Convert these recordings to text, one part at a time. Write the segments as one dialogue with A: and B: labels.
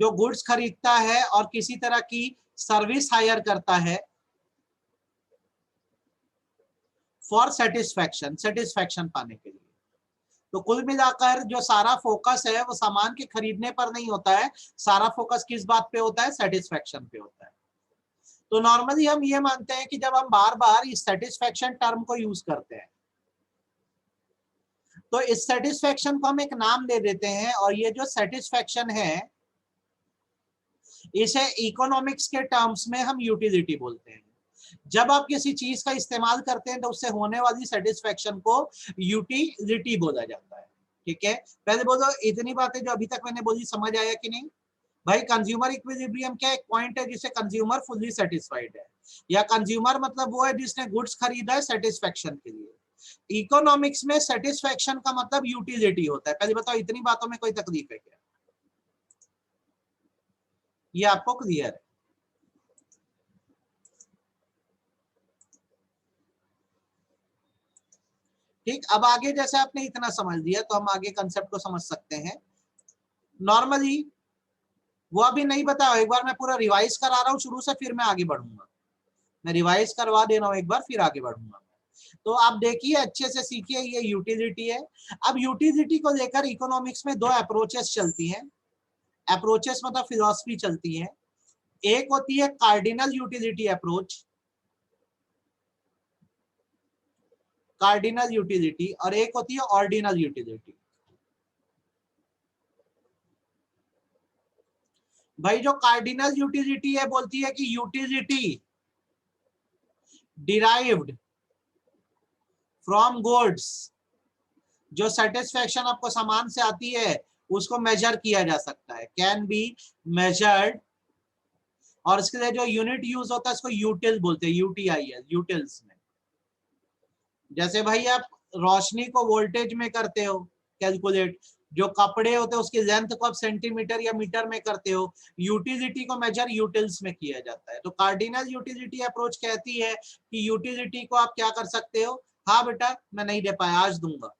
A: जो गुड्स खरीदता है और किसी तरह की सर्विस हायर करता है फॉर सेटिस्फैक्शन, सेटिस्फैक्शन पाने के लिए। तो कुल मिलाकर जो सारा फोकस है वो सामान के खरीदने पर नहीं होता है, सारा फोकस किस बात पे होता है, सेटिस्फैक्शन पे होता है। तो नॉर्मली हम ये मानते हैं कि जब हम बार बार इस सेटिस्फैक्शन टर्म को यूज करते हैं तो इस सेटिस्फैक्शन को हम एक नाम दे देते हैं, और ये जो सेटिस्फैक्शन है इसे इकोनॉमिक्स के टर्म्स में हम यूटिलिटी बोलते हैं। जब आप किसी चीज का इस्तेमाल करते हैं तो उससे होने वाली सेटिस्फैक्शन को यूटिलिटी बोला जाता है। ठीक है, पहले बोलो इतनी बातें जो अभी तक मैंने बोली समझ आया कि नहीं भाई? कंज्यूमर इक्विलिब्रियम क्या एक पॉइंट है जिससे कंज्यूमर फुल्ली सेटिस्फाइड है, या कंज्यूमर मतलब वो है जिसने गुड्स खरीदा है सेटिस्फैक्शन के लिए। इकोनॉमिक्स में सेटिस्फैक्शन का मतलब यूटिलिटी होता है। पहले बताओ इतनी बातों में कोई तकलीफ है क्या? ये आपको क्लियर है? ठीक, अब आगे जैसे आपने इतना समझ लिया तो हम आगे कंसेप्ट को समझ सकते हैं। नॉर्मली वो अभी नहीं बताओ, एक बार मैं पूरा रिवाइज करा रहा हूँ शुरू से, फिर मैं आगे बढ़ूंगा। मैं रिवाइज करवा दे रहा हूँ एक बार, फिर आगे बढ़ूंगा। तो आप देखिए अच्छे से सीखिए, ये यूटिलिटी है। अब यूटिलिटी को लेकर इकोनॉमिक्स में दो अप्रोचेस चलती हैं। अप्रोचेस मतलब फिलॉसफी चलती है। एक होती है cardinal utility approach, cardinal utility, और एक होती है ऑर्डिनल यूटिलिटी। भाई जो कार्डिनल यूटिलिटी है बोलती है कि यूटिलिटी डिराइव्ड फ्रॉम गुड्स, जो सेटिस्फैक्शन आपको सामान से आती है उसको मेजर किया जा सकता है, कैन बी मेजर्ड। और इसके लिए जो यूनिट यूज होता है उसको यूटिल बोलते हैं, यूटीआईएल, यूटिल्स में। जैसे भाई आप रोशनी को वोल्टेज में करते हो कैलकुलेट, जो कपड़े होते हैं उसकी लेंथ को आप सेंटीमीटर या मीटर में करते हो, यूटिलिटी को मेजर यूटिल्स में किया जाता है। तो कार्डिनल यूटिलिटी अप्रोच कहती है कि यूटिलिटी को आप क्या कर सकते हो, हाँ बेटा मैं नहीं दे पाया आज दूंगा,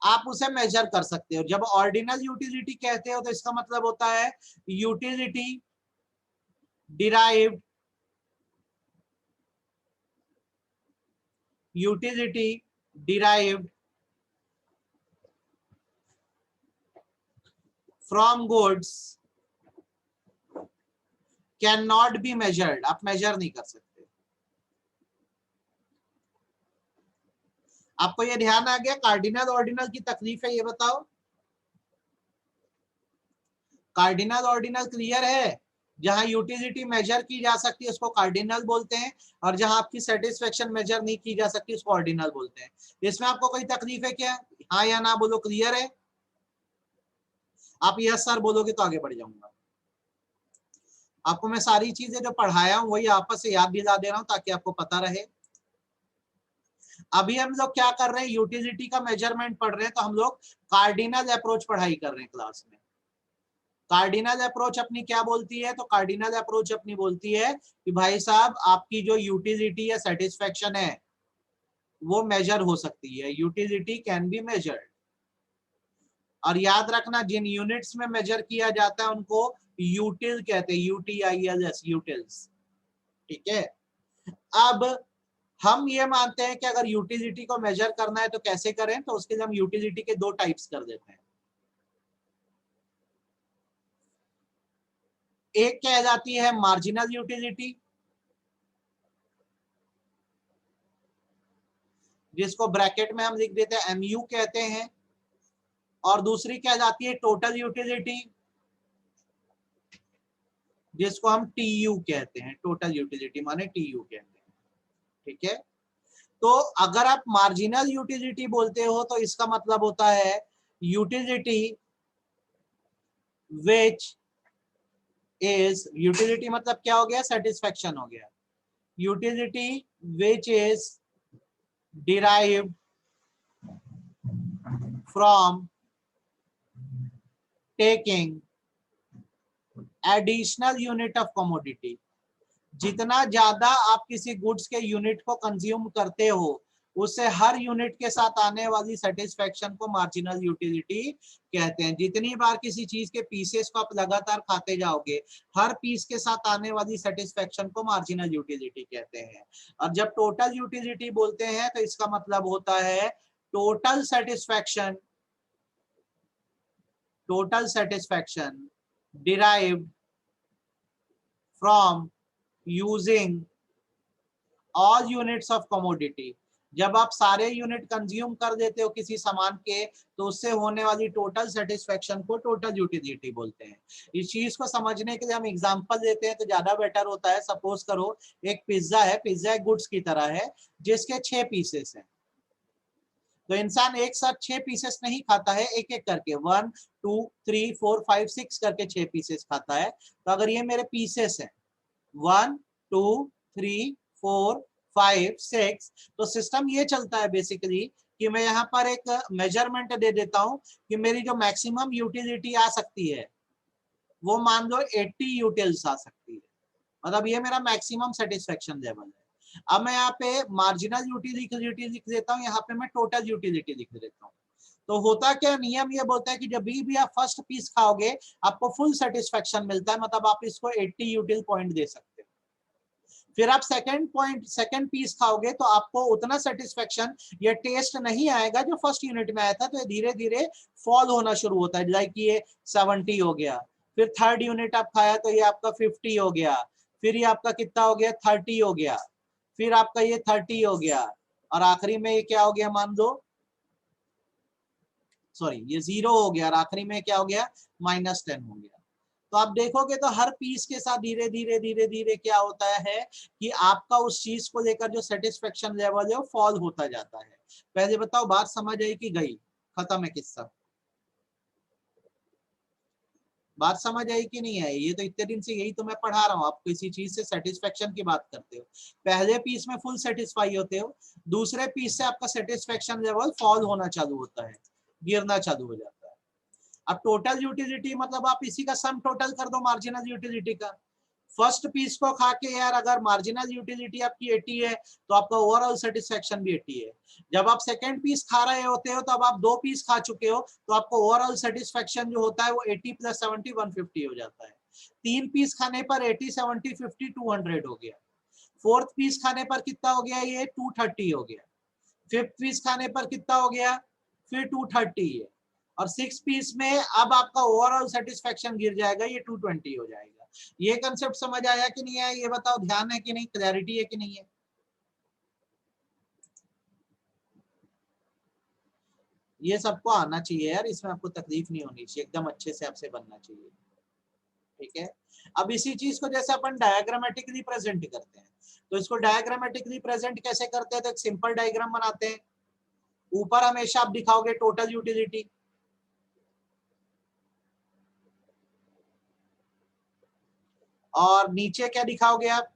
A: आप उसे मेजर कर सकते हो। जब ऑर्डिनल यूटिलिटी कहते हो तो इसका मतलब होता है utility derived, utility derived from goods can not be measured, आप मेजर नहीं कर सकते। आपको ये ध्यान आ गया? कार्डिनल ऑर्डिनल की तकलीफ है ये बताओ, कार्डिनल ऑर्डिनल क्लियर है? जहां यूटिलिटी मेजर की जा सकती है उसको कार्डिनल बोलते हैं, और जहां आपकी सेटिस्फेक्शन मेजर नहीं की जा सकती उसको ऑर्डिनल बोलते हैं। इसमें आपको कोई तकलीफ है क्या? हाँ या ना बोलो, क्लियर है? आप यस सर बोलोगे तो आगे बढ़ जाऊंगा। आपको मैं सारी चीजें जो पढ़ाया हूं वही आपस से याद दिला दे रहा हूं ताकि आपको पता रहे। अभी हम लोग क्या कर रहे हैं, यूटिलिटी का मेजरमेंट पढ़ रहे हैं, तो हम लोग कार्डिनल अप्रोच पढ़ाई कर रहे हैं क्लास में। कार्डिनल अप्रोच अपनी क्या बोलती है? तो कार्डिनल अप्रोच अपनी बोलती है कि भाई साहब आपकी जो यूटिलिटी या सेटिस्फेक्शन है वो मेजर हो सकती है, यूटिलिटी कैन बी मेजर्ड। और याद रखना जिन यूनिट्स में मेजर किया जाता है उनको यूटिल कहते हैं, यूटीआईएलएस, यूटिल्स। ठीक है, अब हम ये मानते हैं कि अगर यूटिलिटी को मेजर करना है तो कैसे करें, तो उसके लिए हम यूटिलिटी के दो टाइप्स कर देते हैं। एक कहलाती है मार्जिनल यूटिलिटी, जिसको ब्रैकेट में हम लिख देते हैं MU कहते हैं, और दूसरी कहलाती है टोटल यूटिलिटी, जिसको हम TU कहते हैं, टोटल यूटिलिटी माने TU कहते हैं। ठीक है, तो अगर आप मार्जिनल यूटिलिटी बोलते हो तो इसका मतलब होता है यूटिलिटी विच इज, यूटिलिटी मतलब क्या हो गया, सेटिस्फेक्शन हो गया, utility which is derived from taking additional unit of commodity। जितना ज्यादा आप किसी गुड्स के यूनिट को कंज्यूम करते हो उससे हर यूनिट के साथ आने वाली सेटिस्फेक्शन को मार्जिनल यूटिलिटी कहते हैं। जितनी बार किसी चीज के पीसेस को आप लगातार खाते जाओगे, हर पीस के साथ आने वाली सेटिस्फेक्शन को मार्जिनल यूटिलिटी कहते हैं। अब जब टोटल यूटिलिटी बोलते हैं तो इसका मतलब होता है total satisfaction derived from using all units of commodity। जब आप सारे यूनिट कंज्यूम कर देते हो किसी सामान के, तो उससे होने वाली टोटल सेटिस्फेक्शन को टोटल यूटिलिटी बोलते हैं। इस चीज को समझने के लिए हम एग्जांपल देते हैं तो ज्यादा बेटर होता है। सपोज करो एक पिज्जा है, पिज्जा एक गुड्स की तरह है जिसके 6 पीसेस हैं। तो इंसान एक साथ 6 पीसेस नहीं खाता है, एक एक करके 1 2 3 4 5 6 करके 6 पीसेस खाता है। तो अगर ये मेरे पीसेस हैं 1 2 3 4 5 6, तो सिस्टम ये चलता है बेसिकली कि मैं यहाँ पर एक मेजरमेंट दे देता हूँ कि मेरी जो मैक्सिमम यूटिलिटी आ सकती है वो मान लो 80 यूटिल्स आ सकती है। मतलब ये मेरा मैक्सिमम सेटिस्फेक्शन लेवल है। अब मैं यहाँ पे मार्जिनल यूटिलिटी लिख देता हूँ, यहाँ पे मैं टोटल यूटिलिटी लिख देता हूँ। तो होता क्या, नियम ये बोलता है कि जब भी आप फर्स्ट पीस खाओगे आपको फुल सेटिस्फेक्शन मिलता है, मतलब आप इसको 80 यूटिल पॉइंट दे सकते हो। फिर आप सेकंड पीस खाओगे तो आपको उतना सेटिस्फेक्शन या टेस्ट नहीं आएगा जो फर्स्ट यूनिट में आया था। तो ये धीरे धीरे फॉल होना शुरू होता है, लाइक ये 70 हो गया। फिर थर्ड यूनिट आप खाया तो ये आपका 50 हो गया। फिर ये आपका कितना हो गया, 30 हो गया। फिर आपका ये 30 हो गया और आखिरी में ये क्या हो गया, मान लो सॉरी ये 0 हो गया और आखिरी में क्या हो गया, -10 हो गया। तो आप देखोगे तो हर पीस के साथ धीरे धीरे धीरे धीरे क्या होता है कि आपका उस चीज को लेकर जो सेटिस्फेक्शन लेवल है वो फॉल होता जाता है। पहले बताओ बात समझ आई कि गई, खत्म है किस्सा? बात समझ आई कि नहीं आई? ये तो इतने दिन से यही तो मैं पढ़ा रहा हूँ, आप किसी चीज से सेटिस्फेक्शन की बात करते हो, पहले पीस में फुल सेटिस्फाई होते हो, दूसरे पीस से आपका सेटिस्फेक्शन लेवल फॉल होना चालू होता है, गिरना चालू हो जाता है। अब टोटल यूटिलिटी मतलब आप इसी का सम टोटल कर दो मार्जिनल यूटिलिटी का। फर्स्ट पीस को खा के यार अगर मार्जिनल यूटिलिटी आपकी 80 है तो आपका ओवरऑल सेटिस्फेक्शन भी 80 है। जब आप सेकंड पीस खा रहे होते हो, तब आप 2 पीस खा चुके हो, तो आपको ओवरऑल सेटिस्फेक्शन जो होता है वो 80 + 70 150 हो जाता है। 3 पीस खाने पर 80 70 50 200 हो गया। फोर्थ पीस खाने पर कितना हो गया, ये 230 हो गया। फिफ्थ पीस खाने पर कितना हो गया, फिर 230 है। और 6 पीस में अब आपका ओवरऑल सेटिस्फेक्शन गिर जाएगा, ये 220 हो जाएगा। ये कंसेप्ट समझ आया कि नहीं आया, ये बताओ, ध्यान है कि नहीं, क्लैरिटी है कि नहीं है? ये सबको आना चाहिए यार, इसमें आपको तकलीफ नहीं होनी चाहिए, एकदम अच्छे से आपसे बनना चाहिए। ठीक है, अब इसी चीज को जैसे अपन डायग्रामेटिकली प्रेजेंट करते हैं, तो इसको डायग्रामेटिकली प्रेजेंट कैसे करते हैं, तो एक सिंपल डायग्राम बनाते हैं। ऊपर हमेशा आप दिखाओगे टोटल यूटिलिटी, और नीचे क्या दिखाओगे आप,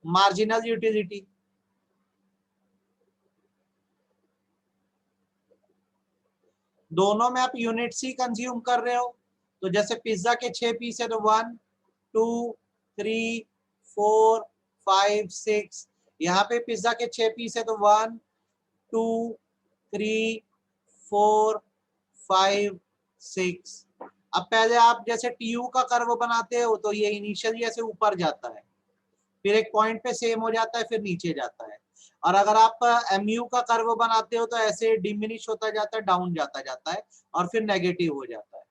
A: मार्जिनल यूटिलिटी। दोनों में आप यूनिट्स ही कंज्यूम कर रहे हो। तो जैसे पिज्जा के 6 पीस है तो 1 2 3 4 5 6, यहाँ पे पिज्जा के 6 पीस है तो 1 2 3 4 5 6। अब पहले आप जैसे टीयू का कर्व बनाते हो तो ये इनिशियली ऐसे ऊपर जाता है, फिर एक पॉइंट पे सेम हो जाता है, फिर नीचे जाता है। और अगर आप एमयू का कर्व बनाते हो तो ऐसे डिमिनिश होता जाता है, डाउन जाता जाता है और फिर नेगेटिव हो जाता है।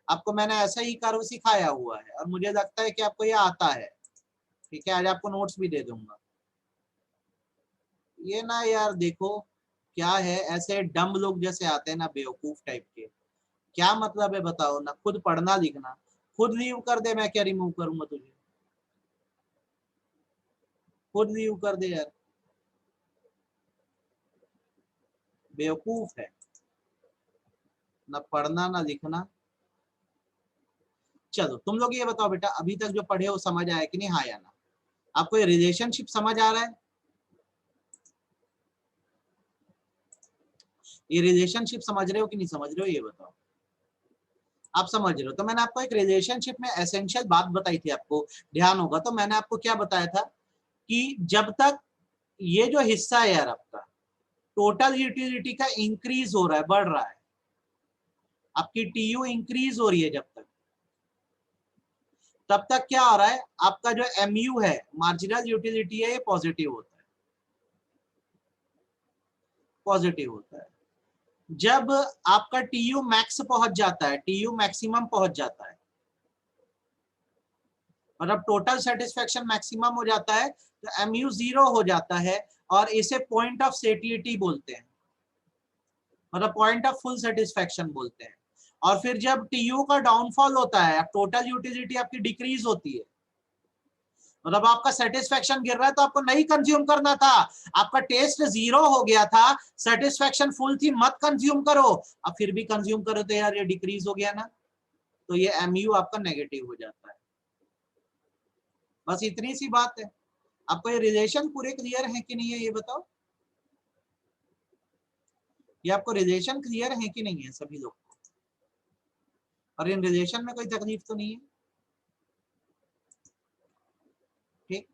A: आपको मैंने ऐसा ही कर्व सिखाया हुआ है और मुझे लगता है कि आपको ये आता है। ठीक है, आज आपको नोट्स भी दे दूंगा। ये ना यार देखो क्या है, ऐसे डम लोग जैसे आते हैं ना, बेवकूफ टाइप के, क्या मतलब है बताओ ना, खुद पढ़ना लिखना, खुद लीव कर दे, मैं क्या रिमूव करूंगा तुझे, खुद लीव कर दे यार, बेवकूफ है, ना पढ़ना ना लिखना। चलो तुम लोग ये बताओ बेटा, अभी तक जो पढ़े हो समझ आया कि नहीं, हाँ या ना? आपको ये रिलेशनशिप समझ आ रहा है? ये रिलेशनशिप समझ रहे हो कि नहीं समझ रहे हो, ये बताओ। आप समझ रहे हो। तो मैंने आपको एक रिलेशनशिप में एसेंशियल बात बताई थी, आपको ध्यान होगा। तो मैंने आपको क्या बताया था कि जब तक ये जो हिस्सा है यार आपका टोटल यूटिलिटी का इंक्रीज हो रहा है, बढ़ रहा है, आपकी टीयू इंक्रीज हो रही है, जब तक तब तक क्या हो रहा है, आपका जो एमयू है मार्जिनल यूटिलिटी है ये पॉजिटिव होता है, पॉजिटिव होता है। जब आपका टीयू मैक्स पहुंच जाता है, टीयू मैक्सिमम पहुंच जाता है, मतलब टोटल सेटिस्फेक्शन मैक्सिमम हो जाता है, तो एमयू 0 हो जाता है और इसे पॉइंट ऑफ सेटिएटी बोलते हैं, मतलब पॉइंट ऑफ फुल सेटिस्फेक्शन बोलते हैं। और फिर जब टीयू का डाउनफॉल होता है, टोटल यूटिलिटी आपकी डिक्रीज होती है, मतलब आपका सेटिस्फेक्शन गिर रहा है, तो आपको नहीं कंज्यूम करना था, आपका टेस्ट 0 हो गया था, सेटिस्फेक्शन फुल थी, मत कंज्यूम करो। अब फिर भी कंज्यूम करो तो यार ये डिक्रीज हो गया ना, तो ये एमयू आपका नेगेटिव हो जाता है। बस इतनी सी बात है। आपको ये रिलेशन पूरे क्लियर है कि नहीं है ये बताओ, ये आपको रिलेशन क्लियर है कि नहीं है सभी लोग को, और इन रिलेशन में कोई तकलीफ तो नहीं है, ठीक।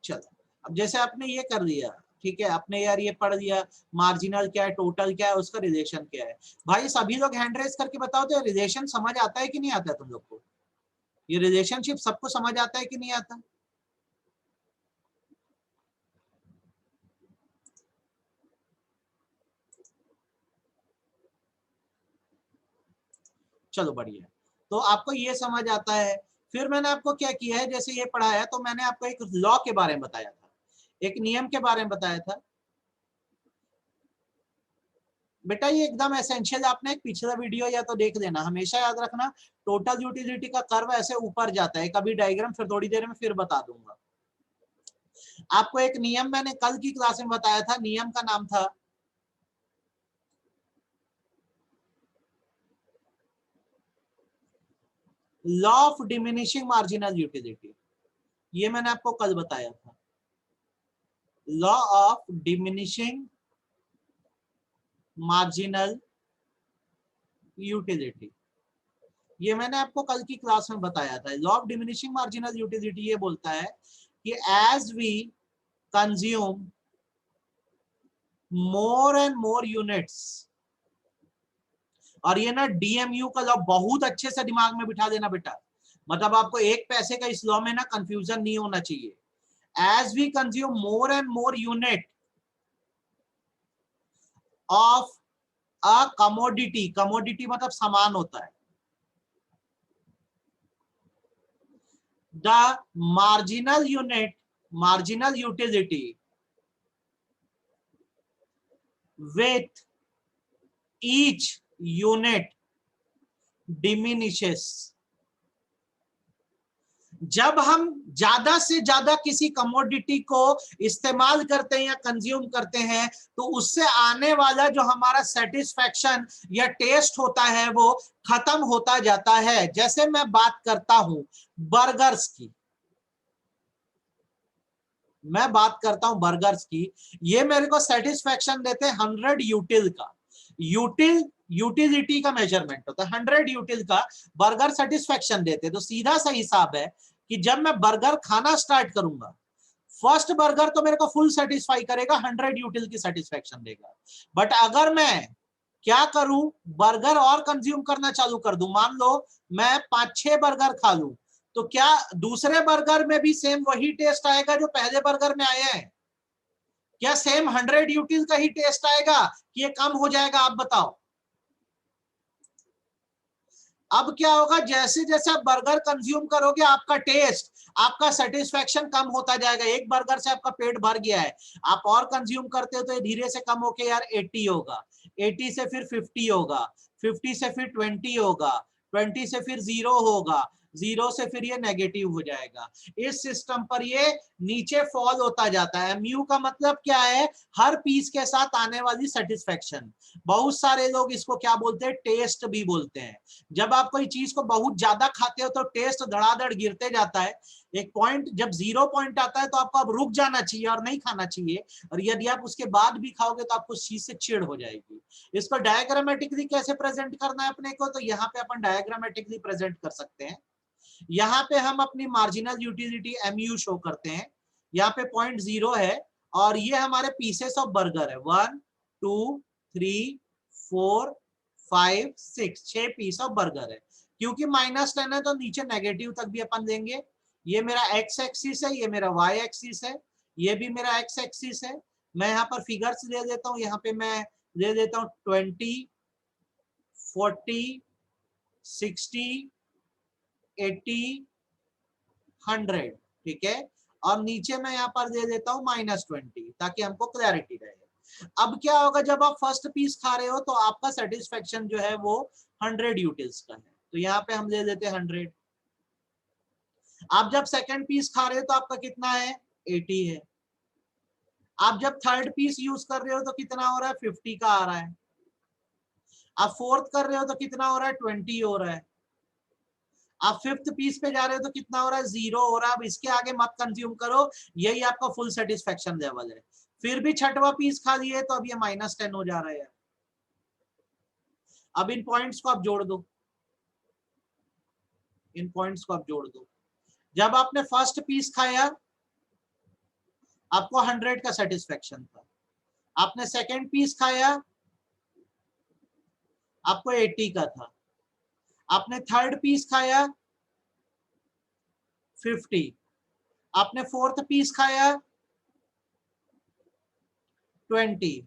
A: चलो, अब जैसे आपने ये कर लिया, ठीक है, आपने यार ये पढ़ लिया मार्जिनल क्या है, टोटल क्या है, उसका रिलेशन क्या है। भाई सभी लोग हैंड रेज करके बताओ तो रिलेशन समझ आता है कि नहीं आता है तुम लोग को, ये रिलेशनशिप सबको समझ आता है कि नहीं आता। चलो बढ़िया, तो आपको ये समझ आता है। फिर मैंने आपको क्या किया है, जैसे ये पढ़ाया तो मैंने आपको एक लॉ के बारे में बताया था, एक नियम के बारे में बताया था। बेटा ये एकदम एसेंशियल, आपने एक पिछला वीडियो या तो देख लेना, हमेशा याद रखना टोटल यूटिलिटी का कर्व ऐसे ऊपर जाता है, कभी डायग्राम फिर थोड़ी देर में फिर बता दूंगा आपको। एक नियम मैंने कल की क्लास में बताया था, नियम का नाम था law of diminishing marginal utility, ये मैंने आपको कल बताया था, law of diminishing marginal utility, ये मैंने आपको कल की क्लास में बताया था। Law of diminishing marginal utility ये बोलता है कि as we consume more and more units, और ये ना डीएमयू का लॉ बहुत अच्छे से दिमाग में बिठा देना बेटा, मतलब आपको एक पैसे का इस लॉ में ना कंफ्यूजन नहीं होना चाहिए। As we consume more and more unit of a commodity, commodity मतलब सामान होता है, the marginal unit, marginal utility with each unit diminishes। जब हम ज्यादा से ज्यादा किसी कमोडिटी को इस्तेमाल करते हैं या कंज्यूम करते हैं, तो उससे आने वाला जो हमारा सेटिस्फैक्शन या टेस्ट होता है वो खत्म होता जाता है। जैसे मैं बात करता हूं बर्गर्स की, मैं बात करता हूं बर्गर्स की, ये मेरे को सेटिस्फैक्शन देते हैं 100 यूटिल का, यूटिलिटी का मेजरमेंट होता है 100 यूटिल का, बर्गर सेटिस्फैक्शन देते। तो सीधा सा हिसाब है कि जब मैं बर्गर खाना स्टार्ट करूंगा, फर्स्ट बर्गर तो मेरे को फुल सेटिस्फाई करेगा, 100 यूटिल की सेटिस्फैक्शन देगा। बट अगर मैं क्या करूं, बर्गर और कंज्यूम करना चालू कर दूं, मान लो मैं 5-6 बर्गर खा लूं, तो क्या दूसरे बर्गर में भी सेम वही टेस्ट आएगा जो पहले बर्गर में आया है? क्या सेम 100 यूटिल का ही टेस्ट आएगा कि ये कम हो जाएगा, आप बताओ। अब क्या होगा, जैसे जैसे आप बर्गर कंज्यूम करोगे आपका टेस्ट, आपका सेटिस्फेक्शन कम होता जाएगा। एक बर्गर से आपका पेट भर गया है, आप और कंज्यूम करते हो तो ये धीरे से कम होके यार 80 होगा, 80 से फिर 50 होगा, 50 से फिर 20 होगा, 20 से फिर 0 होगा, 0 से फिर ये नेगेटिव हो जाएगा। इस सिस्टम पर ये नीचे फॉल होता जाता है। म्यू का मतलब क्या है, हर पीस के साथ आने वाली सेटिस्फेक्शन। बहुत सारे लोग इसको क्या बोलते हैं, टेस्ट भी बोलते हैं। जब आप कोई चीज को बहुत ज्यादा खाते हो तो टेस्ट धड़ाधड़ गिरते जाता है, एक पॉइंट जब 0 पॉइंट आता है तो आपको अब रुक जाना चाहिए और नहीं खाना चाहिए, और यदि आप उसके बाद भी खाओगे तो आपको उस चीज से चिढ़ हो जाएगी। इसको डायग्रामेटिकली कैसे प्रेजेंट करना है अपने को, तो यहाँ पे अपन डायग्रामेटिकली प्रेजेंट कर सकते हैं। यहाँ पे हम अपनी मार्जिनल यूटिलिटी MU शो करते हैं, यहाँ पे 0.0 है और ये हमारे पीसेस ऑफ बर्गर है, 1 2 3 4 5 6 पीस ऑफ बर्गर है। क्योंकि -10 है तो नीचे नेगेटिव तक भी अपन देंगे। ये मेरा x एक्सिस है, ये मेरा y एक्सिस है, ये भी मेरा x एक्सिस है। मैं यहाँ पर फिगर्स दे देता हूँ, यहाँ पे मैं दे देता हूँ 20 40 60 80 100, ठीक है। और नीचे मैं यहाँ पर दे देता हूँ -20 ताकि हमको क्लैरिटी रहे। अब क्या होगा, जब आप फर्स्ट पीस खा रहे हो तो आपका सेटिस्फेक्शन जो है वो 100 यूटिल्स का है, तो यहाँ पे हम दे देते हैं 100। आप जब सेकंड पीस खा रहे हो तो आपका कितना है, 80 है। आप जब थर्ड पीस यूज कर रहे हो तो कितना हो रहा है, 50 का आ रहा है। आप फोर्थ कर रहे हो तो कितना हो रहा है, 20 हो रहा है। आप फिफ्थ पीस पे जा रहे हो तो कितना हो रहा है, 0 हो रहा है। अब इसके आगे मत कंज्यूम करो, यही आपका फुल सेटिस्फेक्शन लेवल है। फिर भी छठवां पीस खा लिए तो अब ये -10 हो जा रहा है। अब इन पॉइंट्स को आप जोड़ दो, इन पॉइंट्स को आप जोड़ दो। जब आपने फर्स्ट पीस खाया आपको 100 का सेटिस्फेक्शन था, आपने सेकंड पीस खाया आपको 80 का था, आपने थर्ड पीस खाया 50, आपने फोर्थ पीस खाया 20,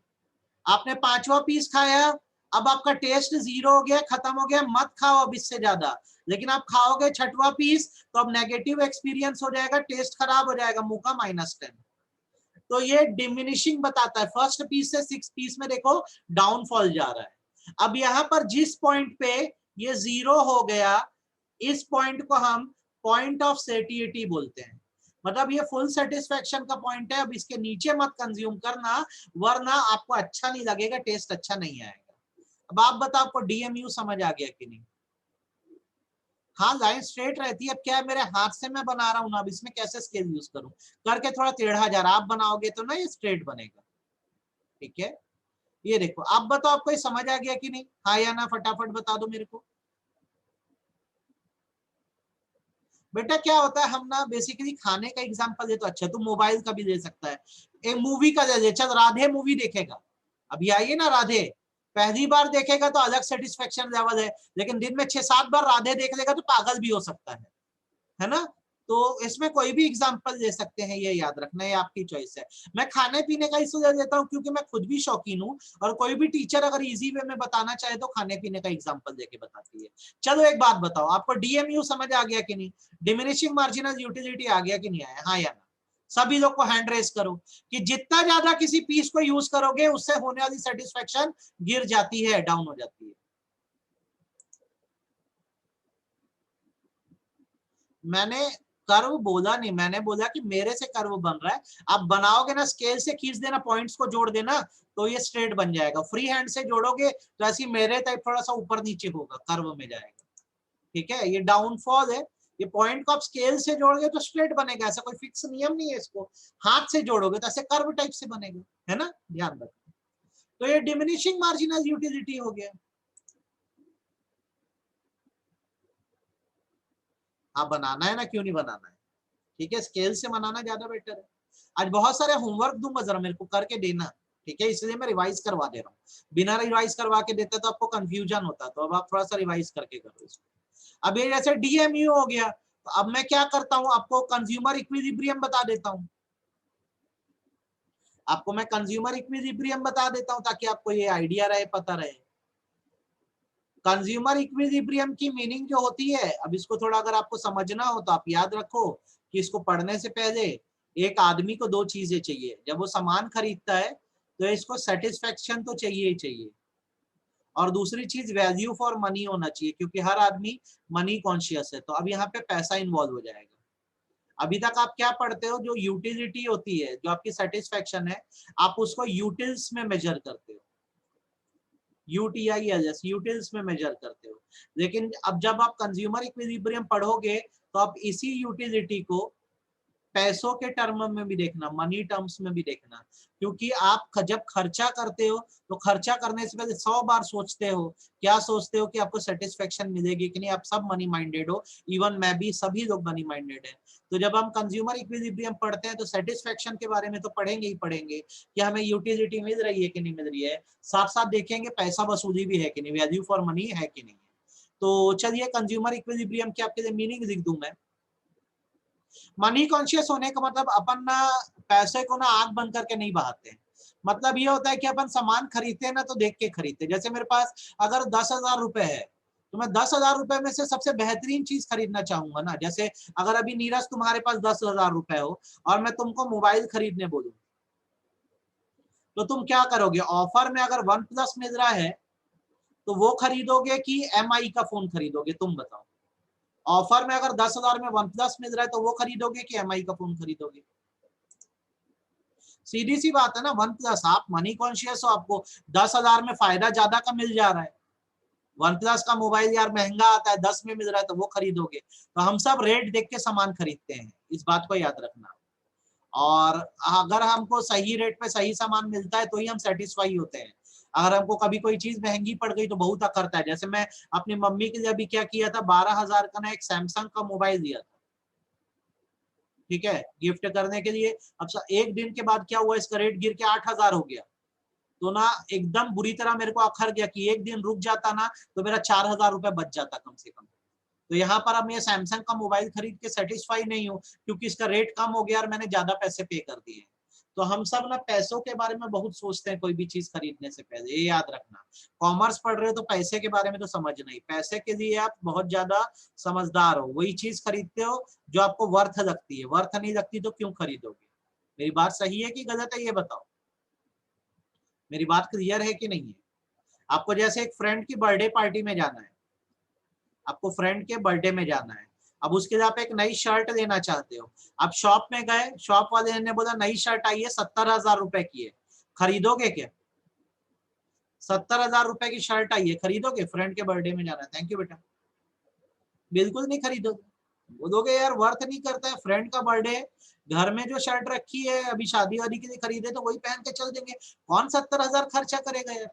A: आपने पांचवा पीस खाया। अब आपका टेस्ट 0 हो गया, खत्म हो गया, मत खाओ अब इससे ज्यादा। लेकिन आप खाओगे छठवां पीस तो अब नेगेटिव एक्सपीरियंस हो जाएगा, टेस्ट खराब हो जाएगा, मुंह का -10। तो ये डिमिनिशिंग बताता है। फर्स्ट पीस से 6 पीस में देखो डाउनफॉल जा रहा है। अब यहाँ पर जिस पॉइंट पे ये 0 हो गया, इस पॉइंट को हम पॉइंट ऑफ सेटिएटी बोलते हैं। मतलब ये फुल सेटिस्फेक्शन का पॉइंट है। अब इसके नीचे मत कंज्यूम करना, वरना आपको अच्छा नहीं लगेगा, टेस्ट अच्छा नहीं आएगा। अब आप बताओ आपको DMU समझ आ गया कि नहीं? हाँ, लाइन स्ट्रेट रहती है। अब क्या है, मेरे हाथ से मैं बना रहा हूँ ना, अब इसमें कैसे स्केल यूज करूं, करके थोड़ा टेढ़ा जा रहा। आप बनाओगे तो ना ये स्ट्रेट बनेगा, ठीक है। ये देखो, आप बताओ आपको ये समझ आ गया कि नहीं, हाँ या ना, फटाफट बता दो मेरे को। बेटा क्या होता है, हम ना बेसिकली खाने का एग्जांपल दे तो अच्छा, तू मोबाइल का भी ले सकता है, एक मूवी का दे। चल राधे मूवी देखेगा, अभी आइए ना राधे, पहली बार देखेगा तो अलग सेटिस्फेक्शन लेवल है, लेकिन दिन में 6-7 बार राधे देख लेगा तो पागल भी हो सकता है ना। तो इसमें कोई भी एग्जांपल ले सकते हैं, ये याद रखना, ये आपकी चॉइस है। मैं खाने पीने का इसलिए देता हूँ क्योंकि मैं खुद भी शौकीन हूँ, और कोई भी टीचर अगर इजी वे में बताना चाहे तो खाने पीने का एग्जांपल देके बताती है। चलो एक बात बताओ, आपको DMU समझ आ गया कि नहीं, डिमिनिशिंग मार्जिनल यूटिलिटी आ गया कि नहीं आया, हाँ या ना? सभी लोग को हैंड रेस करो कि जितना ज्यादा किसी पीस को यूज करोगे उससे होने वाली सेटिस्फेक्शन गिर जाती है, डाउन हो जाती है। मैंने कर्व बोला नहीं, मैंने बोला कि मेरे से कर्व बन रहा है। आप बनाओगे ना, स्केल से खींच देना, पॉइंट्स को जोड़ देना, तो ये स्ट्रेट बन जाएगा। फ्री हैंड से जोड़ोगे तो ऐसी मेरे टाइप थोड़ा सा ऊपर नीचे होगा, कर्व में जाएगा, ठीक है। ये डाउनफॉल है। ये पॉइंट को आप स्केल से जोड़ोगे तो स्ट्रेट बनेगा, ऐसा कोई फिक्स नियम नहीं है। इसको हाथ से जोड़ोगे तो ऐसे कर्व टाइप से बनेगा, है ना, ध्यान रखना। तो ये डिमिनिशिंग मार्जिनल यूटिलिटी हो गया। हाँ, बनाना है ना, क्यों नहीं बनाना है, ठीक है। स्केल से बनाना ज्यादा बेटर है। आज बहुत सारे होमवर्क दूंगा, जरा मेरे को करके देना, ठीक है। इसलिए मैं रिवाइज करवा दे रहा हूँ, बिना रिवाइज करवा के देता तो आपको कंफ्यूजन होता, तो अब आप थोड़ा सा रिवाइज करके करो इसको। अब ये जैसे DMU हो गया, तो अब मैं क्या करता हूँ, आपको कंज्यूमर इक्विलिब्रियम बता देता हूँ। आपको मैं कंज्यूमर इक्विलिब्रियम बता देता हूँ ताकि आपको ये आइडिया रहे, पता रहे। कंज्यूमर इक्विलिब्रियम की मीनिंग जो होती है, अब इसको थोड़ा अगर आपको समझना हो तो आप याद रखो कि इसको पढ़ने से पहले एक आदमी को 2 चीजें चाहिए। जब वो सामान खरीदता है तो इसको सेटिस्फेक्शन तो चाहिए ही चाहिए, और दूसरी चीज वैल्यू फॉर मनी होना चाहिए, क्योंकि हर आदमी मनी कॉन्शियस है। तो अब यहाँ पे पैसा इन्वॉल्व हो जाएगा। अभी तक आप क्या पढ़ते हो, जो यूटिलिटी होती है, जो आपकी सेटिस्फेक्शन है, आप उसको यूटिल्स में मेजर करते हो, UTILS, यूटिल्स में मेजर करते हो। लेकिन अब जब आप कंज्यूमर इक्विलिब्रियम पढ़ोगे तो आप इसी यूटिलिटी को पैसों के टर्म में भी देखना, मनी टर्म्स में भी देखना, क्योंकि आप जब खर्चा करते हो तो खर्चा करने से पहले 100 बार सोचते हो, क्या सोचते हो कि आपको सेटिस्फेक्शन मिलेगी कि नहीं। आप सब मनी माइंडेड हो, इवन मैं भी, सभी लोग मनी माइंडेड है। तो जब हम कंज्यूमर इक्विलिब्रियम पढ़ते हैं तो सेटिस्फेक्शन के बारे में तो पढ़ेंगे ही पढ़ेंगे कि हमें यूटिलिटी मिल रही है कि नहीं मिल रही है, साथ साथ देखेंगे पैसा वसूली भी है कि नहीं, वैल्यू फॉर मनी है कि नहीं। तो चलिए कंज्यूमर इक्विलिब्रियम के आपके लिए मीनिंग लिख दूं मैं। मनी कॉन्शियस होने का मतलब अपन ना पैसे को ना आंख बंद करके नहीं बहाते हैं। मतलब ये होता है कि अपन सामान खरीदते हैं ना तो देख के खरीदते हैं। जैसे मेरे पास अगर 10,000 रुपए है तो मैं 10,000 रुपए में से सबसे बेहतरीन चीज खरीदना चाहूंगा ना। जैसे अगर अभी नीरज तुम्हारे पास 10,000 रुपए हो और मैं तुमको मोबाइल खरीदने बोलूं तो तुम क्या करोगे? ऑफर में अगर वन प्लस मिल रहा है तो वो खरीदोगे कि MI का फोन खरीदोगे? तुम बताओ। ऑफर में अगर 10,000 में वन प्लस मिल रहा है तो वो खरीदोगे कि MI का फोन खरीदोगे? सीधी सी बात है ना। वन प्लस, आप मनी कॉन्शियस हो, आपको 10,000 में फायदा ज्यादा का मिल जा रहा है। वन प्लस का मोबाइल यार महंगा आता है, 10 में मिल रहा है तो वो खरीदोगे। तो हम सब रेट देख के सामान खरीदते हैं, इस बात को याद रखना। और अगर हमको सही रेट पे सही सामान मिलता है तो ही हम सेटिस्फाई होते हैं। अगर हमको कभी कोई चीज महंगी पड़ गई तो बहुत अखरता है। जैसे मैं अपनी मम्मी के लिए अभी क्या किया था, 12,000 का ना एक सैमसंग का मोबाइल दिया था, ठीक है, गिफ्ट करने के लिए। अब एक दिन के बाद क्या हुआ, इसका रेट गिर के 8,000 हो गया। तो ना एकदम बुरी तरह मेरे को अखर गया कि एक दिन रुक जाता ना तो मेरा 4,000 रुपए बच जाता कम से कम। तो यहाँ पर अब मैं सैमसंग का मोबाइल खरीद के सेटिस्फाई नहीं हूँ क्योंकि इसका रेट कम हो गया और मैंने ज्यादा पैसे पे कर दिए। तो हम सब ना पैसों के बारे में बहुत सोचते हैं कोई भी चीज खरीदने से पहले, ये याद रखना। कॉमर्स पढ़ रहे हो तो पैसे के बारे में तो समझ नहीं, पैसे के लिए आप बहुत ज्यादा समझदार हो, वही चीज खरीदते हो जो आपको वर्थ लगती है। वर्थ नहीं लगती तो क्यों खरीदोगे? मेरी बात सही है कि गलत है, ये बताओ। मेरी बात क्लियर है कि नहीं है? आपको जैसे एक फ्रेंड की बर्थडे पार्टी में जाना है, आपको फ्रेंड के बर्थडे में जाना है, अब उसके लिए आप एक नई शर्ट लेना चाहते हो। आप शॉप में गए, शॉप वाले ने बोला नई शर्ट आई है 70,000 रुपए की है, खरीदोगे क्या? 70,000 रुपए की शर्ट आई है, खरीदोगे? फ्रेंड के बर्थडे में जाना है, थैंक यू बेटा, बिल्कुल नहीं खरीदोगे। बोलोगे यार वर्थ नहीं करता है, फ्रेंड का बर्थडे, घर में जो शर्ट रखी है अभी शादी वादी के लिए खरीदे तो वही पहन के चल देंगे, कौन 70,000 खर्चा करेगा यार।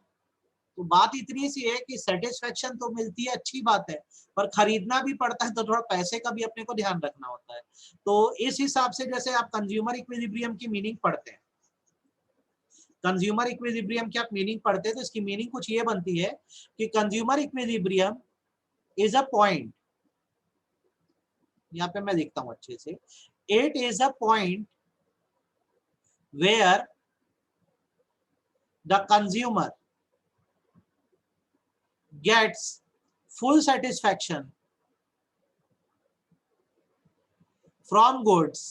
A: तो बात इतनी सी है कि सेटिस्फेक्शन तो मिलती है, अच्छी बात है, पर खरीदना भी पड़ता है तो थोड़ा पैसे का भी अपने को ध्यान रखना होता है। तो इस हिसाब से जैसे आप कंज्यूमर इक्विलिब्रियम की मीनिंग पढ़ते हैं, कंज्यूमर इक्विलिब्रियम की आप मीनिंग पढ़ते हैं तो इसकी मीनिंग कुछ ये बनती है कि consumer equilibrium is a point, यहाँ पे मैं लिखता हूं अच्छे से, it is a point where the consumer gets full satisfaction from goods।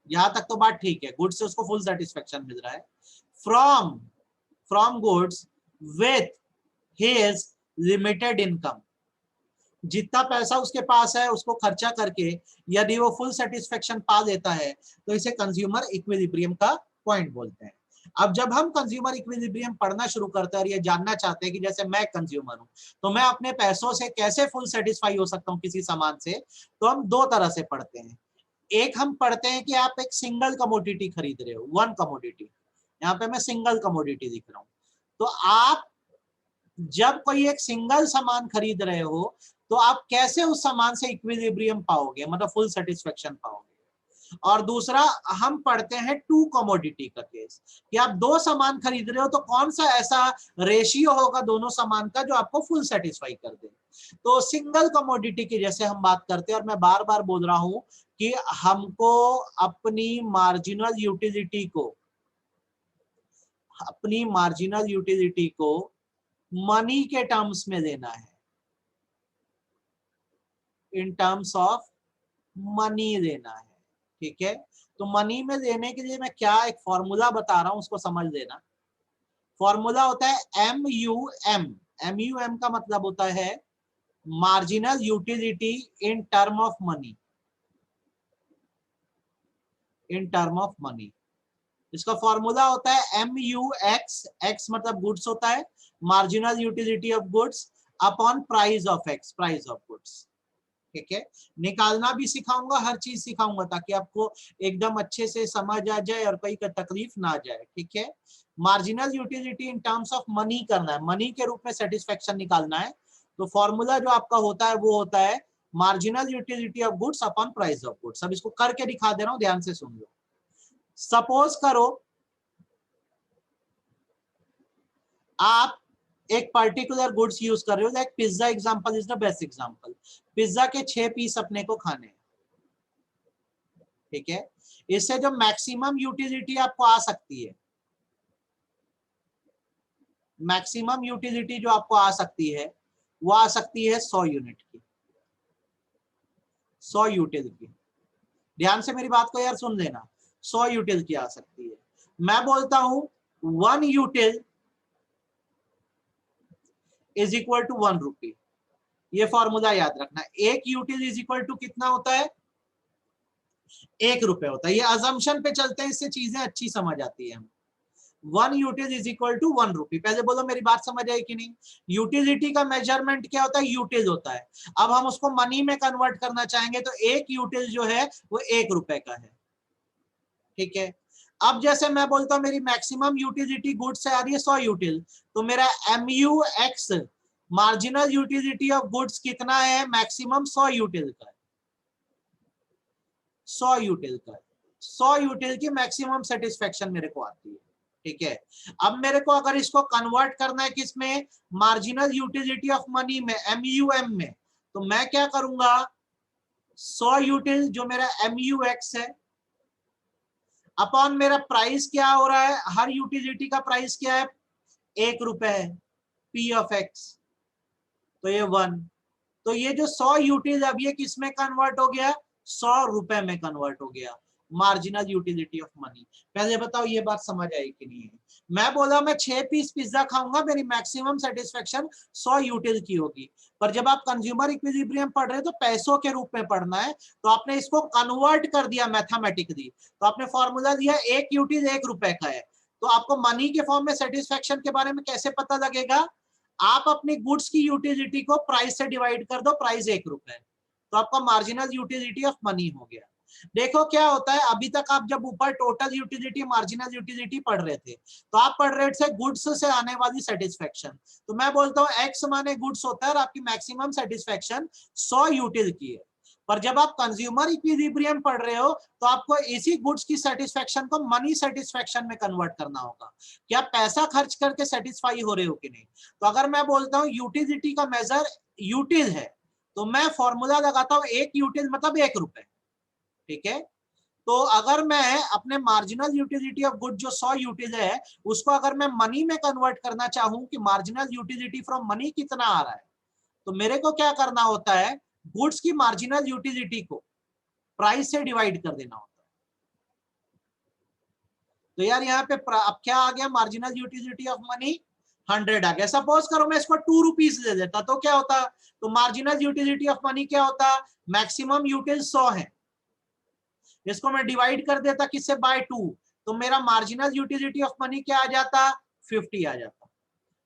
A: यहां तक तो बात ठीक है, गुड्स से उसको फुल सेटिस्फेक्शन मिल रहा है। From goods with his limited income, जितना पैसा उसके पास है उसको खर्चा करके यदि वो फुल सेटिस्फेक्शन पा लेता है तो इसे कंज्यूमर इक्विलिब्रियम का पॉइंट बोलते हैं। अब जब हम कंज्यूमर इक्विलिब्रियम पढ़ना शुरू करते हैं और ये जानना चाहते हैं कि जैसे मैं कंज्यूमर हूं तो मैं अपने पैसों से कैसे फुल सेटिस्फाई हो सकता हूं किसी सामान से, तो हम दो तरह से पढ़ते हैं। एक हम पढ़ते हैं कि आप एक सिंगल कमोडिटी खरीद रहे हो, वन कमोडिटी, यहाँ पे मैं सिंगल कमोडिटी लिख रहा हूं। तो आप जब कोई एक सिंगल सामान खरीद रहे हो तो आप कैसे उस सामान से इक्विलिब्रियम पाओगे, मतलब फुल सेटिस्फेक्शन पाओगे। और दूसरा हम पढ़ते हैं टू कमोडिटी का केस, कि आप दो सामान खरीद रहे हो तो कौन सा ऐसा रेशियो होगा दोनों सामान का जो आपको फुल सेटिस्फाई कर दे। तो सिंगल कमोडिटी की जैसे हम बात करते हैं, और मैं बार बार बोल रहा हूं कि हमको अपनी मार्जिनल यूटिलिटी को मनी के टर्म्स में लेना है, इन टर्म्स ऑफ मनी लेना है, ठीक है। तो मनी में लेने के लिए मैं क्या एक फॉर्मूला बता रहा हूं, उसको समझ लेना। फॉर्मूला होता है MUM। MUM का मतलब होता है marginal utility in term of money, in term of money. इसका फॉर्मूला होता है MUX, X मतलब गुड्स होता है, marginal utility of goods upon price of X, price of goods. ठीक है, निकालना भी सिखाऊंगा, हर चीज सिखाऊंगा ताकि आपको एकदम अच्छे से समझ आ जाए और कोई तकलीफ ना जाए। ठीक है, marginal utility in terms of money करना है, मनी के रूप में सेटिस्फेक्शन निकालना है। तो फॉर्मूला जो आपका होता है वो होता है marginal utility of goods upon price of goods. अब इसको करके दिखा दे रहा हूं, ध्यान से सुन लो। सपोज करो आप एक पर्टिकुलर गुड्स यूज कर रहे हो, like pizza example is the best example. Pizza के 6 पीस अपने को खाने हैं। ठीक है, इससे जो मैक्सिमम यूटिलिटी आपको आ सकती है, मैक्सिमम यूटिलिटी जो आपको आ सकती है वो आ सकती है 100 यूनिट की, 100 यूटिलिटी। ध्यान से मेरी बात को यार सुन लेना, 100 यूटिलिटी आ सकती है। मैं बोलता हूं 1 यूटिल इज इक्वल टू 1 रुपी। ये फॉर्मूला याद रखना, 1 यूटिल इज इक्वल टू कितना होता है, 1 रुपए होता है। ये अजम्पशन पे चलते हैं, इससे चीजें अच्छी समझ आती है। 1 यूटिल इज इक्वल टू 1 रुपी। पहले बोलो मेरी बात समझ आई कि नहीं। यूटिलिटी का मेजरमेंट क्या होता है, यूटिल होता है। अब हम उसको मनी में कन्वर्ट करना चाहेंगे तो 1 यूटिल जो है वो 1 रुपए का है। ठीक है, अब जैसे मैं बोलता हूं मेरी मैक्सिमम यूटिलिटी गुड्स से आ रही है 100 यूटिल, तो मेरा MUX marginal utility of goods कितना है, मैक्सिमम 100 यूटिल का है, 100 यूटिल का है। 100 यूटिल की मैक्सिमम सेटिस्फेक्शन मेरे को आती है। ठीक है, अब मेरे को अगर इसको कन्वर्ट करना है किसमें, मार्जिनल यूटिलिटी ऑफ मनी में, MUM में, तो मैं क्या करूंगा, 100 यूटिल जो मेरा MUX है अपॉन मेरा प्राइस क्या हो रहा है, हर यूटिलिटी का प्राइस क्या है, 1 रुपए है, P ऑफ X, तो ये 1। तो ये जो 100 यूटिल अब ये किस में कन्वर्ट हो गया, 100 रुपए में कन्वर्ट हो गया, मार्जिनल यूटिलिटी ऑफ मनी। पहले बताओ ये बात समझ आई कि नहीं है। मैं बोला मैं 6 पीस पिज्जा खाऊंगा, मेरी मैक्सिमम सेटिस्फेक्शन 100 यूटिल की होगी। पर जब आप कंज्यूमर इक्विलिब्रियम पढ़ रहे हो तो पैसों के रूप में पढ़ना है, तो आपने इसको कन्वर्ट कर दिया मैथमेटिकली। तो आपने फॉर्मूला दिया 1 यूटिल 1 रुपए का है, तो आपको मनी के फॉर्म में सेटिस्फेक्शन के बारे में कैसे पता लगेगा, आप अपनी गुड्स की यूटिलिटी को प्राइस से डिवाइड कर दो, प्राइस 1 रुपए, तो आपका मार्जिनल यूटिलिटी ऑफ मनी हो गया। देखो क्या होता है, अभी तक आप जब ऊपर टोटल यूटिलिटी मार्जिनल यूटिलिटी पढ़ रहे थे तो आप पढ़ रहे थे गुड्स से आने वाली सेटिस्फेक्शन। तो मैं बोलता हूं एक्स माने गुड्स होता है और आपकी मैक्सिमम सेटिस्फेक्शन 100 यूटिल की है। पर जब आप कंज्यूमर इक्विलिब्रियम पढ़ रहे हो तो आपको इसी गुड्स की सेटिस्फेक्शन को मनी सेटिस्फेक्शन में कन्वर्ट करना होगा कि आप पैसा खर्च करके सेटिस्फाई हो रहे हो कि नहीं। तो अगर मैं बोलता हूं यूटिलिटी का मेजर यूटिल है, तो मैं फॉर्मूला लगाता हूं 1 यूटिल मतलब 1 रुपए। ठीक है, तो अगर मैं अपने मार्जिनल यूटिलिटी ऑफ गुड जो 100 यूटिल है उसको अगर मैं मनी में कन्वर्ट करना चाहूं कि मार्जिनल यूटिलिटी फ्रॉम मनी कितना आ रहा है, तो मेरे को क्या करना होता है, गुड्स की मार्जिनल यूटिलिटी को प्राइस से डिवाइड कर देना होता है। तो यार यहाँ पे अब क्या आ गया, मार्जिनल यूटिलिटी ऑफ मनी 100 आ गया। सपोज करो मैं इसको 2 रुपीज ले लेता तो क्या होता, तो मार्जिनल यूटिलिटी ऑफ मनी क्या होता, मैक्सिमम यूटिल 100 है, इसको मैं डिवाइड कर देता किससे, बाय 2, तो मेरा मार्जिनल यूटिलिटी ऑफ मनी क्या आ जाता, 50 आ जाता।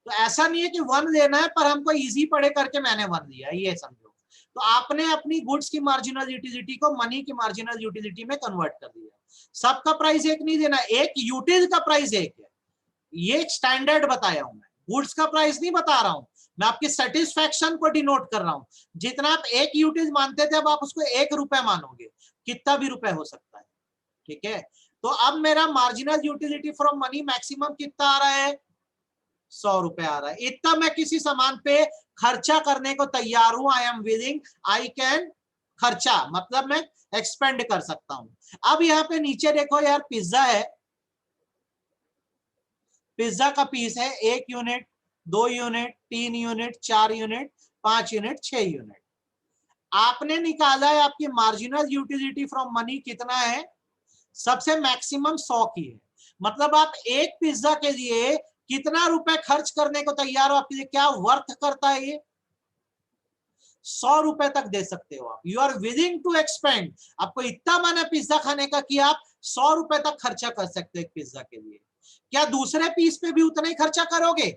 A: तो ऐसा नहीं है कि 1 लेना है पर हमको इजी पड़े करके मैंने 1 लिया, ये समझो। तो आपने अपनी गुड्स की मार्जिनल यूटिलिटी को मनी की मार्जिनल यूटिलिटी में कन्वर्ट कर दिया। सबका प्राइस एक नहीं देना, एक यूटिल का प्राइस एक है, ये स्टैंडर्ड बताया हूं मैं, गुड्स का प्राइस नहीं बता रहा हूं मैं, आपकी सेटिस्फेक्शन को डिनोट कर रहा हूं। जितना आप 1 यूटिल मानते थे अब आप उसको 1 रुपए मानोगे, कितना भी रुपए हो सकता है। ठीक है, तो अब मेरा marginal utility from money maximum कितना आ रहा है, 100 रुपए आ रहा है। इतना मैं किसी सामान पे खर्चा करने को तैयार हूं, I am willing, I can खर्चा, मतलब मैं एक्सपेंड कर सकता हूं। अब यहाँ पे नीचे देखो यार, पिज्जा है, पिज्जा का पीस है 1 unit, 2 unit, 3 unit, 4 unit, 5 unit, 6 unit. आपने निकाला है आपकी मार्जिनल यूटिलिटी फ्रॉम मनी कितना है, सबसे मैक्सिमम 100 की है। मतलब आप एक पिज्जा के लिए कितना रुपए खर्च करने को तैयार हो, आपके लिए क्या वर्थ करता है ये, 100 रुपए तक दे सकते हो आप, you are willing to expend. आपको इतना मन है पिज्जा खाने का कि आप 100 रुपए तक खर्चा कर सकते हो एक पिज्जा के लिए। क्या दूसरे पीस पे भी उतना ही खर्चा करोगे,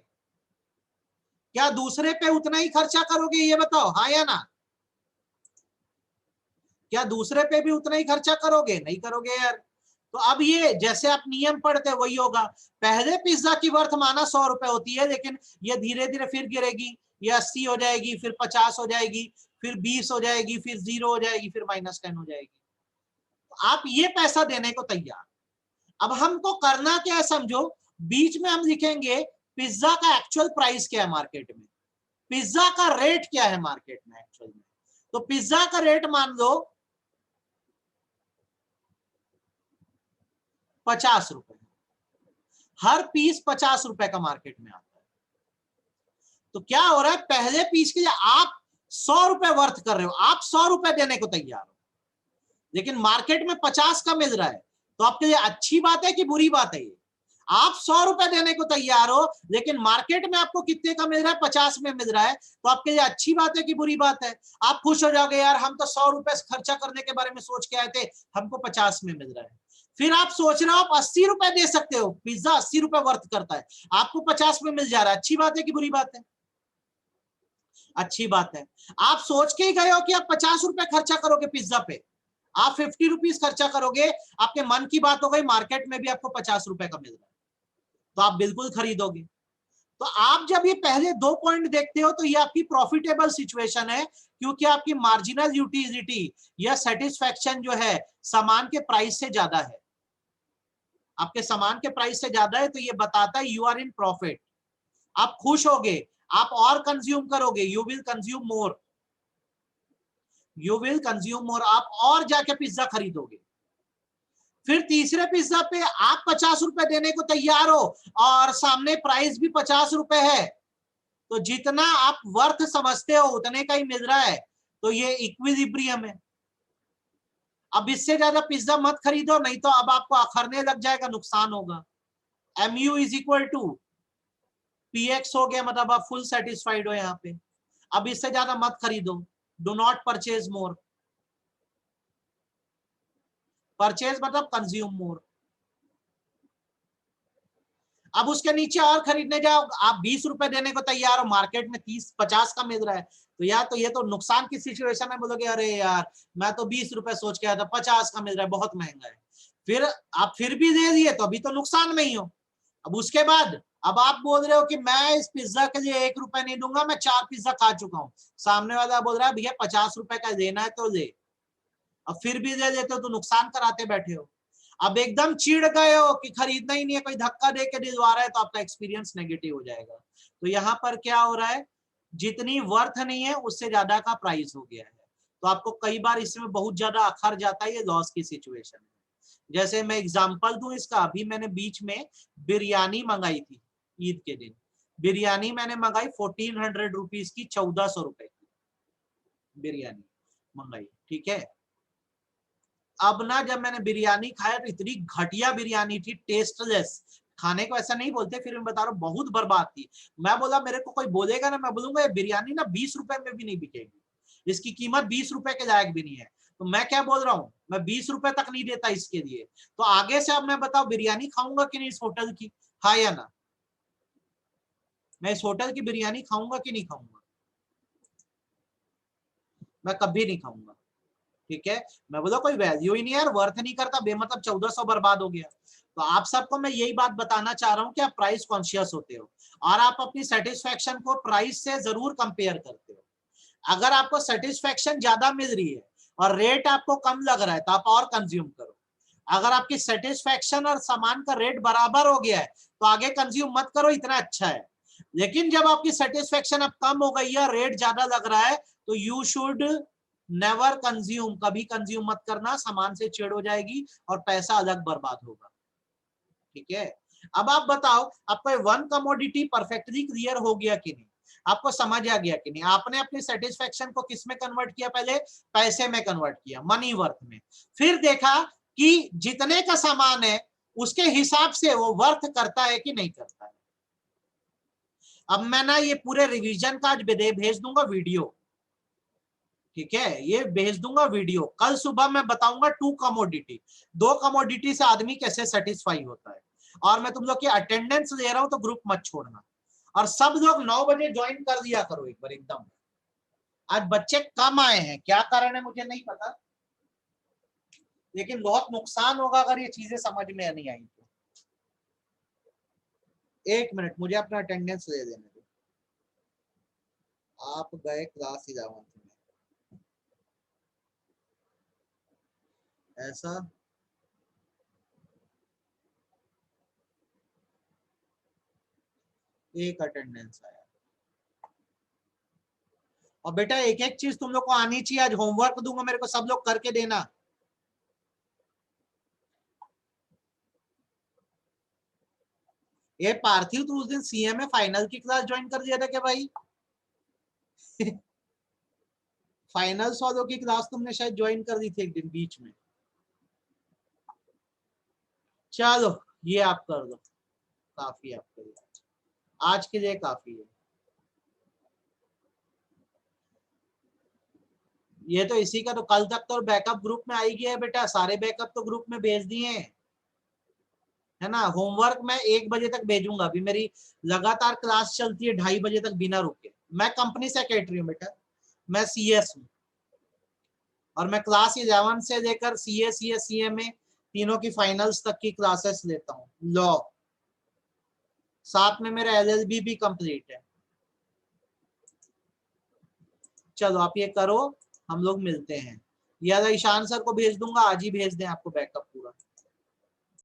A: क्या दूसरे पे उतना ही खर्चा करोगे, ये बताओ हाँ या ना। क्या दूसरे पे भी उतना ही खर्चा करोगे? नहीं करोगे यार। तो अब ये जैसे आप नियम पढ़ते वही होगा। पहले पिज्जा की वर्थ माना 100 रुपए होती है, लेकिन ये धीरे धीरे फिर गिरेगी, ये 80 हो जाएगी, फिर 50 हो जाएगी, फिर 20 हो जाएगी, फिर 0 हो जाएगी, फिर -10 हो जाएगी। तो आप ये पैसा देने को तैयार। अब हमको करना क्या है समझो, बीच में हम लिखेंगे पिज्जा का एक्चुअल प्राइस क्या है मार्केट में, पिज्जा का रेट क्या है मार्केट में एक्चुअल में। तो पिज्जा का रेट मान लो 50 रुपए, हर पीस 50 रुपए का मार्केट में आता है। तो क्या हो रहा है, पहले पीस के लिए आप 100 रुपए वर्थ कर रहे हो, आप 100 रुपए देने को तैयार हो, लेकिन मार्केट में 50 का मिल रहा है। तो आपके लिए अच्छी बात है कि बुरी बात है? ये आप 100 रुपए देने को तैयार हो, लेकिन मार्केट में आपको कितने का मिल रहा है? 50 में मिल रहा है। तो आपके लिए अच्छी बात है कि बुरी बात है? आप खुश हो जाओगे, यार हम तो 100 रुपए खर्चा करने के बारे में सोच के आए थे, हमको 50 में मिल रहा है। फिर आप सोच रहे हो आप 80 रुपए दे सकते हो, पिज्जा 80 रुपए वर्थ करता है, आपको 50 में मिल जा रहा है। अच्छी बात है कि बुरी बात है? अच्छी बात है। आप सोच के ही गए हो कि आप 50 रुपए खर्चा करोगे पिज्जा पे, आप 50 रुपीज खर्चा करोगे, आपके मन की बात हो गई, मार्केट में भी आपको 50 रुपए का मिल रहा है, तो आप बिल्कुल खरीदोगे। तो आप जब ये पहले 2 पॉइंट देखते हो तो ये आपकी प्रॉफिटेबल सिचुएशन है, क्योंकि आपकी मार्जिनल यूटिलिटी या सेटिस्फैक्शन जो है सामान के प्राइस से ज्यादा है, आपके सामान के प्राइस से ज्यादा है। तो ये बताता है यू आर इन प्रॉफिट, आप खुश होगे, आप और कंज्यूम करोगे, you will consume more, you will consume more, आप और जाके पिज्जा खरीदोगे। फिर तीसरे पिज्जा पे आप 50 रुपए देने को तैयार हो और सामने प्राइस भी 50 रुपए है, तो जितना आप वर्थ समझते हो उतने का ही मिल रहा है, तो ये इक्विलिब्रियम है। अब इससे ज्यादा पिज्जा मत खरीदो, नहीं तो अब आपको अखरने लग जाएगा, नुकसान होगा। MU is equal to PX हो गया, मतलब आप फुल सेटिस्फाइड हो यहाँ पे। अब इससे ज्यादा मत खरीदो, do not purchase more, purchase मतलब कंज्यूम मोर। अब उसके नीचे और खरीदने जाओ, आप 20 रुपए देने को तैयार हो, मार्केट में 30-50 का मिल रहा है, तो यार तो ये तो नुकसान की सिचुएशन है। बोलोगे अरे यार मैं तो 20 रुपए सोच के आया था, 50 का मिल रहा है, बहुत महंगा है। फिर आप फिर भी दे दिए तो अभी तो नुकसान में ही हो। अब उसके बाद अब आप बोल रहे हो कि मैं इस पिज्जा के लिए 1 रुपए नहीं दूंगा, मैं 4 पिज्जा खा चुका हूँ। सामने वाला बोल रहा है भैया 50 रुपए का लेना है तो ले, अब फिर भी ले लेते हो तो नुकसान कराते बैठे हो। अब एकदम चिढ़ गए हो कि खरीदना ही नहीं है, कोई धक्का दे के दिलवा रहा है, तो आपका एक्सपीरियंस नेगेटिव हो जाएगा। तो यहाँ पर क्या हो रहा है, जितनी वर्थ नहीं है उससे ज्यादा का प्राइस हो गया है, तो आपको कई बार इसमें बहुत ज्यादा अखर जाता है, ये लॉस की सिचुएशन है। जैसे मैं एग्जांपल दूं इसका, अभी मैंने बीच में बिरयानी मंगाई थी ईद के दिन, बिरयानी मैंने मंगाई 1400 रुपीज की, 1400 रुपए की बिरयानी मंगाई, ठीक है। अब ना जब मैंने बिरयानी खाया तो इतनी घटिया बिरयानी थी, टेस्टलेस, खाने को ऐसा नहीं बोलते, फिर मैं बता रहा हूँ बहुत बर्बाद थी। मैं बोला मेरे को कोई बोलेगा ना, मैं बोलूंगा ये बिरयानी ना 20 रुपए में भी नहीं बिकेगी, इसकी कीमत 20 रुपए के लायक भी नहीं है। तो मैं क्या बोल रहा हूँ, मैं 20 रुपए तक नहीं देता इसके लिए। तो आगे से अब मैं बताओ बिरयानी खाऊंगा कि नहीं इस होटल की, हाँ या ना? मैं इस होटल की बिरयानी खाऊंगा कि नहीं खाऊंगा? मैं कभी नहीं खाऊंगा, ठीक है। मैं बोला कोई वैल्यू ही नहीं यार, वर्थ नहीं करता, बेमतलब 1400 बर्बाद हो गया। तो आप सबको मैं यही बात बताना चाह रहा हूँ कि आप प्राइस कॉन्शियस होते हो और आप अपनी सेटिस्फैक्शन को प्राइस से जरूर कंपेयर करते हो। अगर आपको सेटिस्फैक्शन ज्यादा मिल रही है और रेट आपको कम लग रहा है तो आप और कंज्यूम करो। अगर आपकी सेटिस्फैक्शन और सामान का रेट बराबर हो गया है तो आगे कंज्यूम मत करो, इतना अच्छा है। लेकिन जब आपकी सेटिस्फैक्शन अब कम हो गई है, रेट ज्यादा लग रहा है, तो यू शुड नेवर कंज्यूम, कभी कंज्यूम मत करना, सामान से चिढ़ हो जाएगी और पैसा अलग बर्बाद होगा, ठीक है। अब आप बताओ आपको वन कमोडिटी परफेक्टली क्लियर हो गया कि नहीं, आपको समझ आ गया कि नहीं? आपने अपनी सेटिस्फेक्शन को किस में कन्वर्ट किया? पहले पैसे में कन्वर्ट किया, मनी वर्थ में। फिर देखा कि जितने का सामान है उसके हिसाब से वो वर्थ करता है कि नहीं करता है। अब मैं ना ये पूरे रिवीजन का आज भेज दूंगा वीडियो, ठीक है, ये भेज दूंगा वीडियो। कल सुबह मैं बताऊंगा 2 कमोडिटी, 2 कमोडिटी से आदमी कैसे सेटिस्फाई होता है। और मैं तुम लोग की अटेंडेंस ले रहा हूं तो ग्रुप मत छोड़ना, और सब लोग 9 बजे ज्वाइन कर दिया करो एक बार एकदम। आज बच्चे कम आए हैं, क्या कारण है मुझे नहीं पता, लेकिन बहुत नुकसान होगा अगर ये चीजें समझ में नहीं आई तो। 1 मिनट मुझे अपना अटेंडेंस ले देने दो। आप गए क्लास 11 में, ऐसा एक अटेंडेंस आया। और बेटा एक एक चीज तुम लोग को आनी चाहिए। आज होमवर्क दूंगा मेरे को, सब लोग करके देना। ये पार्थिव तो उस दिन सीएमए फाइनल की क्लास ज्वाइन कर दिया था क्या भाई? फाइनल वालों की क्लास तुमने शायद ज्वाइन कर दी थी एक दिन बीच में। चलो ये आप कर दो, काफी है आपके लिए, आज के लिए काफी है। ये तो इसी का तो कल तक तो बैकअप ग्रुप में आई गया है बेटा, सारे बैकअप तो ग्रुप में भेज दिए हैं, है ना। होमवर्क मैं 1 बजे तक भेजूंगा। अभी मेरी लगातार क्लास चलती है 2:30 बजे तक बिना रुके। मैं कंपनी सेक्रेटरी हूँ बेटा, मैं सीएस हूँ, और मैं क्लास 11 से लेकर सीए में तीनों की फाइनल्स तक की क्लासेस लेता हूँ। लॉ साथ में मेरा एलएलबी भी कंप्लीट है। चलो आप ये करो, हम लोग मिलते हैं। या ईशान सर को भेज दूंगा, आज ही भेज दें आपको बैकअप।